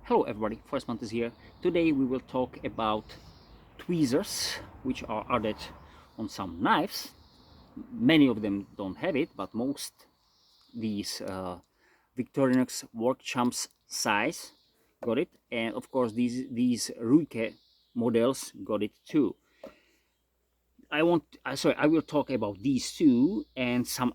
Hello everybody, First Month is here. Today we will talk about tweezers which are added on some knives. Many of them don't have it, but most these Victorinox work champs size got it, and of course these Ruike models got it too. I will talk about these two and some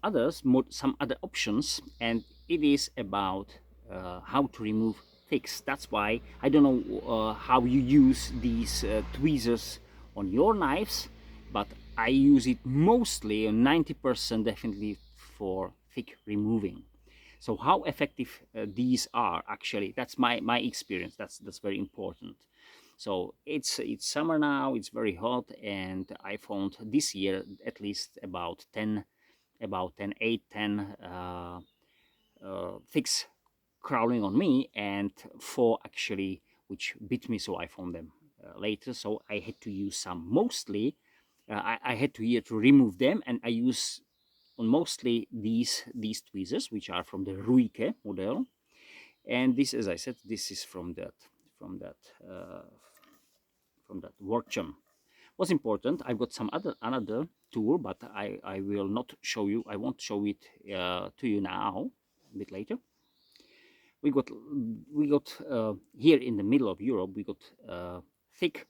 some other options, and it is about how to remove thicks. That's why I don't know how you use these tweezers on your knives, but I use it mostly, 90% definitely, for thick removing. So how effective these are, actually, that's my experience. That's very important. So it's summer now, it's very hot, and I found this year at least about 10 8 10 thicks crawling on me, and 4 actually which bit me, so I found them later. So I had to use some, mostly I had to here to remove them, and I use on mostly these tweezers which are from the Ruike model. And this, as I said, this is from that uh, from that workshop. What's important, I've got some another tool, but I will not show you. I won't show it to you now, a bit later. We got here in the middle of Europe, we got thick,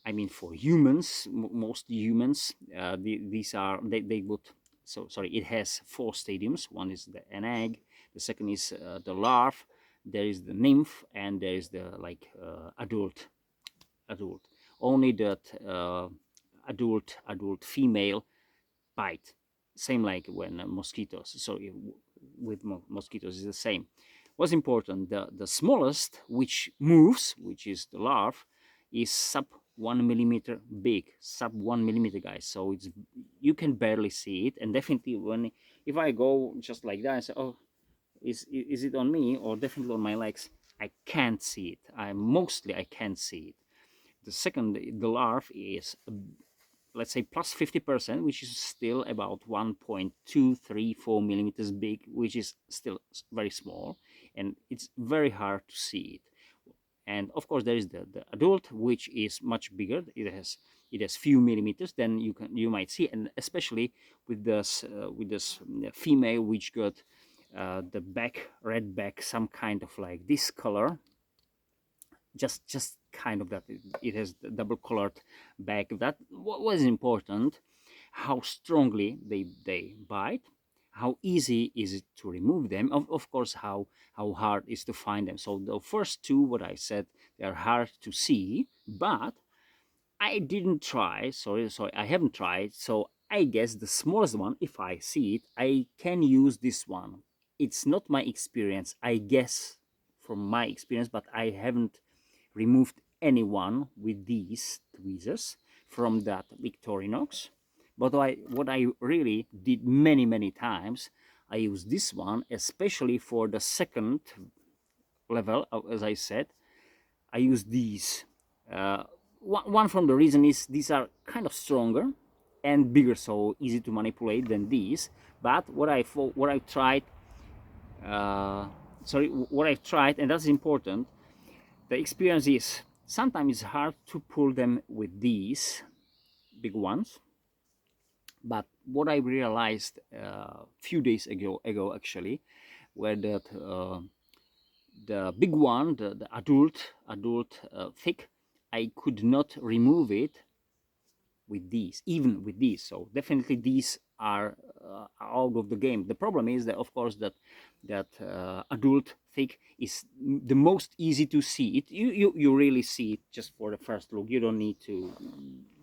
I mean, for humans, most humans, these are, they got, so sorry, it has 4 stadiums. One is an egg, the second is the larva, there is the nymph, and there is the like adult. Only that adult female bite, same like when mosquitoes. So with mosquitoes is the same. What's important, the smallest which moves, which is the larva, is sub 1 millimeter big, sub 1 millimeter, guys. So it's, you can barely see it. And definitely when, if I go just like that and say, oh, is it on me, or definitely on my legs, I can't see it. I can't see it. The second, the larva, is let's say plus 50%, which is still about 1.234 millimeters big, which is still very small, and it's very hard to see it. And of course there is the adult, which is much bigger. It has few millimeters, then you might see. And especially with this female which got the back, red back, some kind of like this color, just kind of that it has the double colored back. That what was important, how strongly they bite, how easy is it to remove them, of course how hard is to find them. So the first two, what I said, they are hard to see, but I didn't try, sorry, I haven't tried. So I guess the smallest one, if I see it, I can use this one. It's not my experience, I guess, from my experience, but I haven't removed anyone with these tweezers from that Victorinox. But what I really did many times, I use this one, especially for the second level. As I said, I use these. One from the reason is these are kind of stronger and bigger, so easy to manipulate than these. But what I tried, what I tried, and that's important, the experience is sometimes it's hard to pull them with these big ones. But what I realized a few days ago actually, where that the big one, the adult thick, I could not remove it with these, even with these. So definitely these are out of the game. The problem is that, of course, that adult thick is the most easy to see. It you really see it just for the first look. You don't need to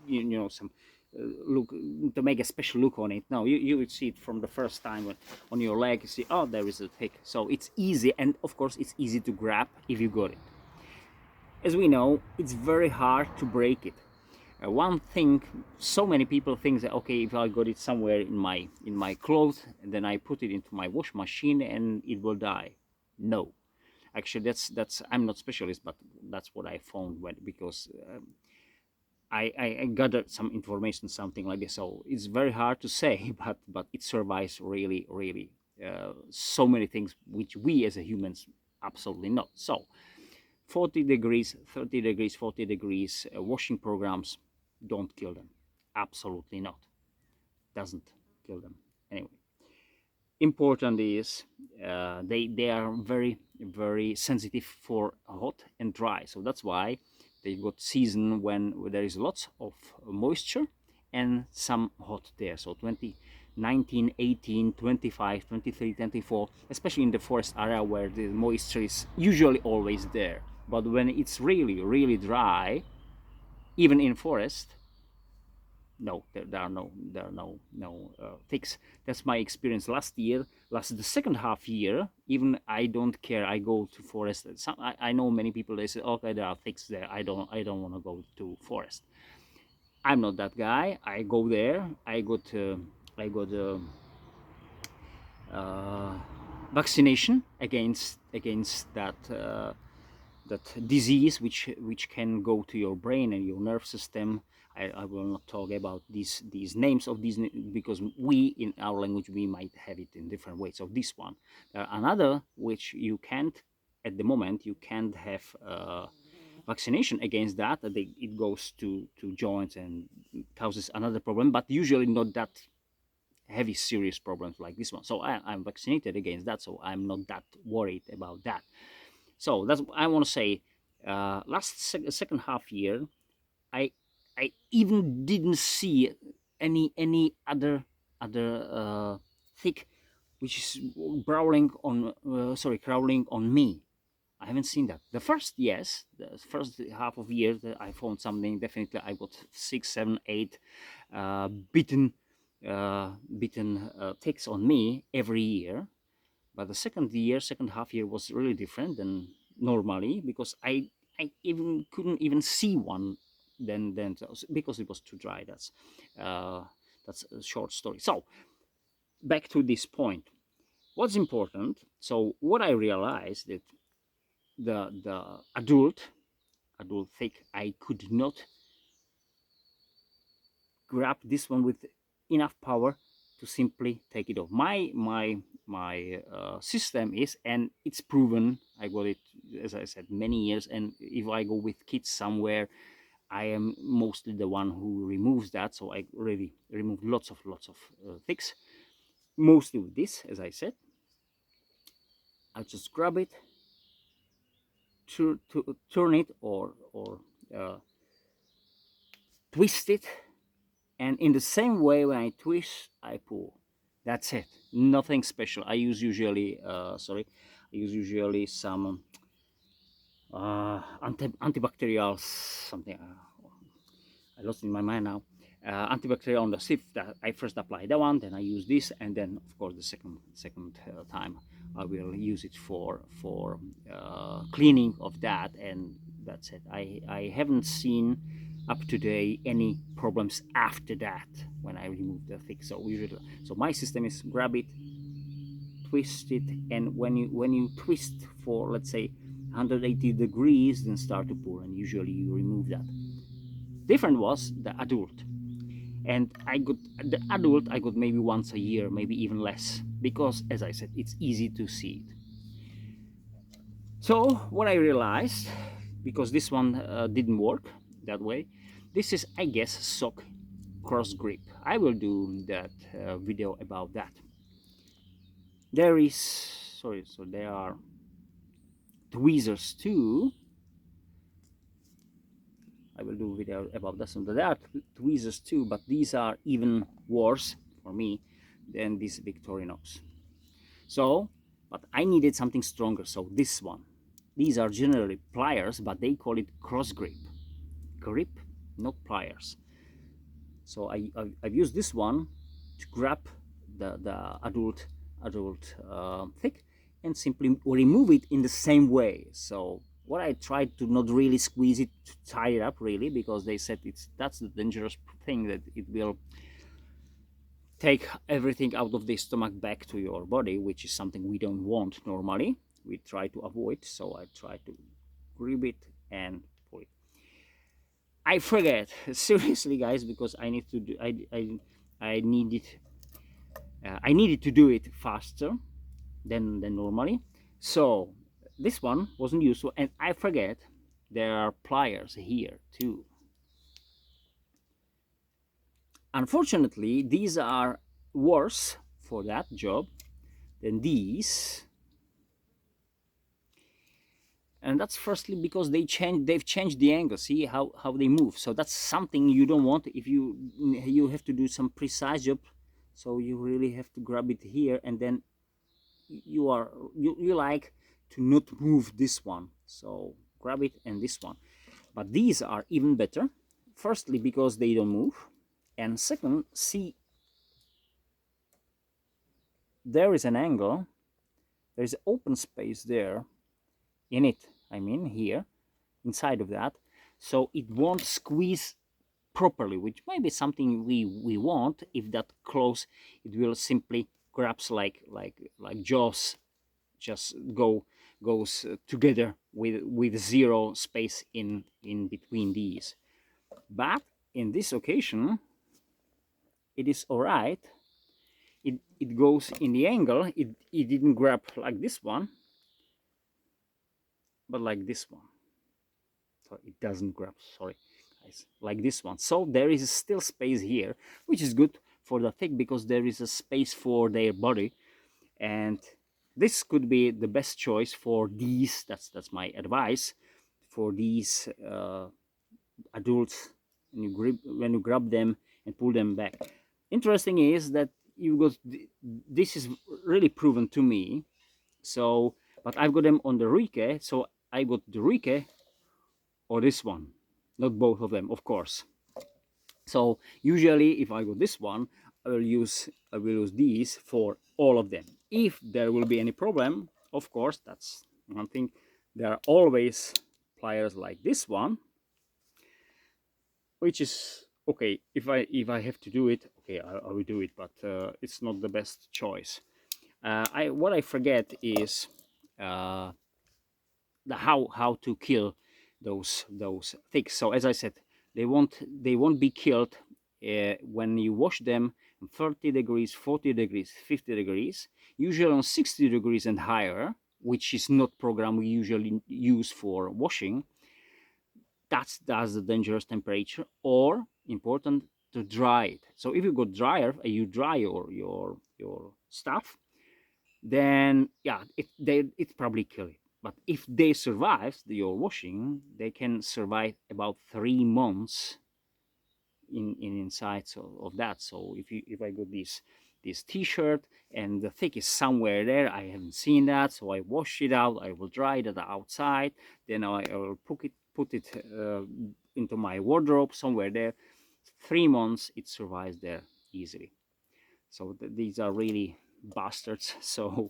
you know some look to make a special look on it. No, you would see it from the first time on your leg. You see, oh, there is a thick. So it's easy, and of course it's easy to grab if you got it. As we know, it's very hard to break it. One thing, so many people think that, okay, if I got it somewhere in my clothes, and then I put it into my wash machine and it will die. No, actually, that's I'm not specialist, but that's what I found because I gathered some information, something like this. So it's very hard to say, but it survives really so many things which we as a humans absolutely not. So 40 degrees, 30 degrees, 40 degrees washing programs don't kill them. Absolutely not. Doesn't kill them. Anyway, important is they are very sensitive for hot and dry. So that's why they got season when there is lots of moisture and some hot there. So 20, 19, 18, 25, 23, 24, especially in the forest area where the moisture is usually always there. But when it's really dry, even in forest, no, there are no ticks. That's my experience last year. The second half year, even I don't care. I go to forest. I know many people. They say, okay, there are ticks there. I don't want to go to forest. I'm not that guy. I go there. I got vaccination against that disease which can go to your brain and your nerve system. I will not talk about these names of these because we in our language we might have it in different ways. So this one, another which you can't at the moment you can't have vaccination against that. It goes to joints and causes another problem, but usually not that heavy serious problems like this one. So I'm vaccinated against that, so I'm not that worried about that. So that's I want to say. Second half year, I even didn't see any other thick which is crawling on me. I haven't seen that. The first, yes, the first half of year that I found something. Definitely, I got 6, 7, 8 bitten ticks on me every year. But the second half year was really different than normally because I even couldn't even see one then because it was too dry. That's a short story. So back to this point. What's important? So what I realized that the adult thick, I could not grab this one with enough power to simply take it off. My system is, and it's proven, I got it, as I said, many years, and if I go with kids somewhere, I am mostly the one who removes that. So I already removed lots of thicks, mostly with this. As I said, I just grab it, to turn it or twist it, and in the same way when I twist, I pull. That's it. Nothing special. I use usually some antibacterial something. I lost in my mind now. Antibacterial on the sieve that I first apply that one, then I use this, and then of course the second time I will use it for cleaning of that, and that's it. I haven't seen up to date any problems after that when I remove the thick. So usually, so my system is grab it, twist it, and when you twist for, let's say, 180 degrees, then start to pour, and usually you remove that. Different was the adult, and I got the adult I got maybe once a year, maybe even less, because as I said, it's easy to see it. So what I realized, because this one didn't work that way, this is, I guess, sock cross grip. I will do that video about that. There is, sorry, so there are tweezers too. I will do a video about this one. There are tweezers too, but these are even worse for me than these Victorinox. So, but I needed something stronger, so this one. These are generally pliers, but they call it cross grip. Grip, not pliers. So I've used this one to grab the adult thick and simply remove it in the same way. So what I tried to not really squeeze it to tie it up really, because they said that's the dangerous thing, that it will take everything out of the stomach back to your body, which is something we don't want normally. We try to avoid. So I try to grip it and pull it. I forget, seriously, guys, because I need to do. I needed to do it faster than normally. So this one wasn't useful, and I forget there are pliers here too. Unfortunately, these are worse for that job than these, and that's firstly because they've changed the angle. See how they move. So that's something you don't want. If you have to do some precise job, so you really have to grab it here, and then you like to not move this one, so grab it and this one. But these are even better, firstly because they don't move, and second, see, there is an angle, there's open space there in it, I mean here inside of that, so it won't squeeze properly, which might be something we want. If that close, it will simply grabs like jaws, just goes together with zero space in between these. But in this occasion it is all right. It goes in the angle. It didn't grab like this one, but like this one. So it doesn't grab, sorry guys, like this one. So there is still space here, which is good for the thick because there is a space for their body, and this could be the best choice for these. That's my advice for these adults when you grab them and pull them back. Interesting is that you got this is really proven to me. So, but I've got them on the Rike, so I got the Rike or this one, not both of them, of course. So usually if I got this one, I will use these for all of them. If there will be any problem, of course, that's one thing, there are always pliers like this one, which is okay. If I have to do it, okay, I will do it, but it's not the best choice. What I forget is how to kill those thicks. So as I said, they won't be killed when you wash them 30 degrees, 40 degrees, 50 degrees, usually on 60 degrees and higher, which is not program we usually use for washing. That's the dangerous temperature, or important to dry it. So if you got dryer, you dry your stuff, then yeah, it probably kill it. But if they survive your washing, they can survive about 3 months in inside of that. So if I got this t-shirt and the thick is somewhere there, I haven't seen that, so I wash it out, I will dry it outside, then I will put it into my wardrobe somewhere there. 3 months it survives there easily. So these are really bastards. So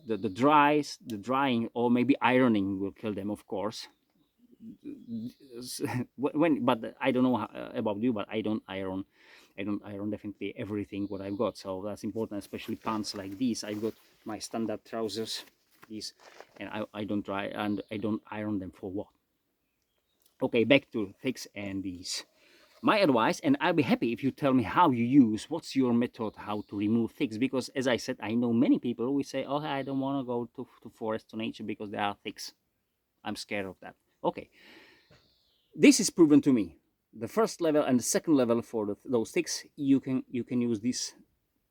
the drying or maybe ironing will kill them, of course. But I don't know about you, but I don't iron definitely everything what I've got. So that's important, especially pants like these. I've got my standard trousers, these, and I don't dry and I don't iron them for what. Okay, back to thicks and these. My advice, and I'll be happy if you tell me how you use, what's your method how to remove thicks, because as I said, I know many people who say, oh, I don't want to go to forest, to nature, because there are thicks. I'm scared of that. Okay, this is proven to me. The first level and the second level for those thicks, you can use this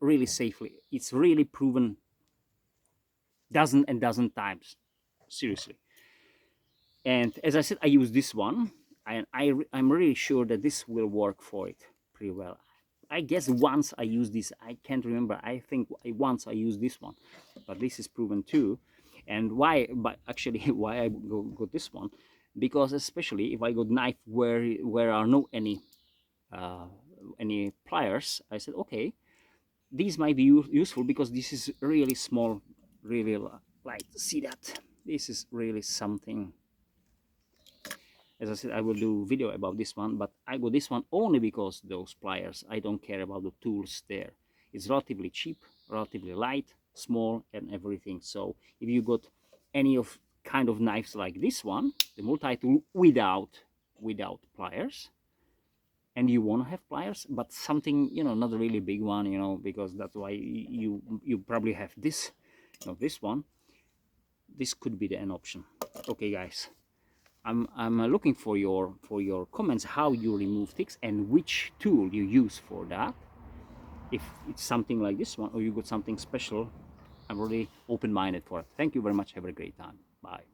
really safely. It's really proven dozen and dozen times, seriously. And as I said, I use this one, and I'm really sure that this will work for it pretty well. I guess once I used this, I can't remember, I think once I used this one, but this is proven too. And why, but actually why I got this one, because especially if I got knife where are no any pliers, I said, okay, these might be useful, because this is really small, really light. See that? This is really something. As I said, I will do video about this one, but I got this one only because those pliers. I don't care about the tools there. It's relatively cheap, relatively light, small, and everything. So if you got any of kind of knives like this one, the multi-tool without pliers, and you want to have pliers, but something, you know, not a really big one, you know, because that's why you probably have this, you know, this one. this could be an option. Okay, guys, I'm looking for your comments, how you remove ticks and which tool you use for that. If it's something like this one or you got something special, I'm really open-minded for it. Thank you very much. Have a great time. Bye.